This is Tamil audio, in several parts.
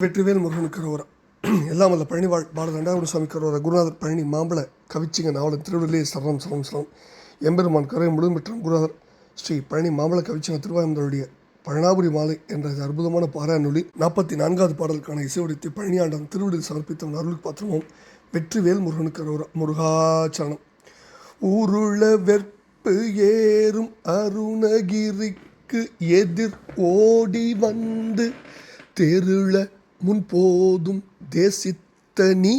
வெற்றிவேல் முருகனுக்கு கரோரா. எல்லாம் வல்ல பழனிவாழ் பாலதண்டாயுடு சுவாமி கரோரா. குருநாதர் பழனி மாம்பழ கவிச்சிங்க நாவலன் திருவிழிலே சரணம் சரணம் சரணம். எம்பெருமான் கரை முழுதும் பெற்றான் குருநாதர் ஸ்ரீ பழனி மாம்பழ கவிச்சிங்க திருவாயந்தருடைய பழனாபுரி மாலை என்ற அற்புதமான பாராயணொலி 44வது பாடலுக்கான இசைவடித்து பழனியாண்டன் திருவிழில் சமர்ப்பித்த அருளுக்கு பாத்திரமும் வெற்றிவேல் முருகனுக்கு கரோரா. முருகாச்சரணம். உருள வெற்பு ஏறும் அருணகிரிக்கு எதிர் ஓடி வந்து தெருள முன்போதும் தேசித்த நீ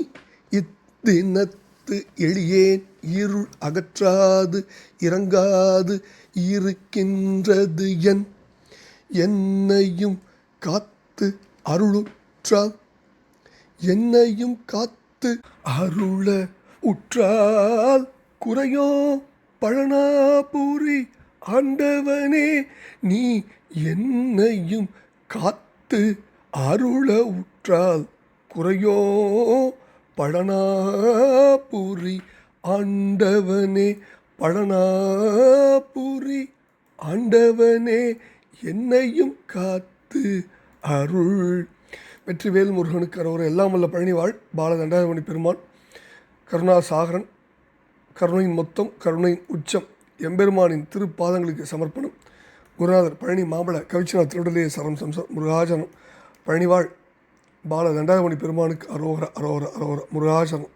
இத்தினத்து எளியேன் இருள் அகற்றாது இறங்காது இருக்கின்றது என்னையும் காத்து அருளுற்றால் என்னையும் காத்து அருள உற்றால் குறையோ பழனாபுரி ஆண்டவனே நீ என்னையும் காத்து அருள உற்றால் குறையோ பழனாபுரி ஆண்டவனே பழனாபுரி ஆண்டவனே என்னையும் காத்து அருள். வெற்றிவேல் முருகனுக்கு கரோரா. எல்லாம் வல்ல பழனிவாழ் பாலதண்டாயுமணி பெருமான் கருணாசாகரன். கருணையின் மொத்தம், கருணையின் உச்சம். எம்பெருமானின் திருப்பாதங்களுக்கு சமர்ப்பணம். குருநாதர் பழனி மாம்பழ கவிச்சினார் திருடலே சரம் சம்சம். முருகாச்சரணம். பழனிவாழ் பாலதண்டாயுமணி பெருமானுக்கு அரோகர அரோகர அரோகர. முருகாச்சரணம்.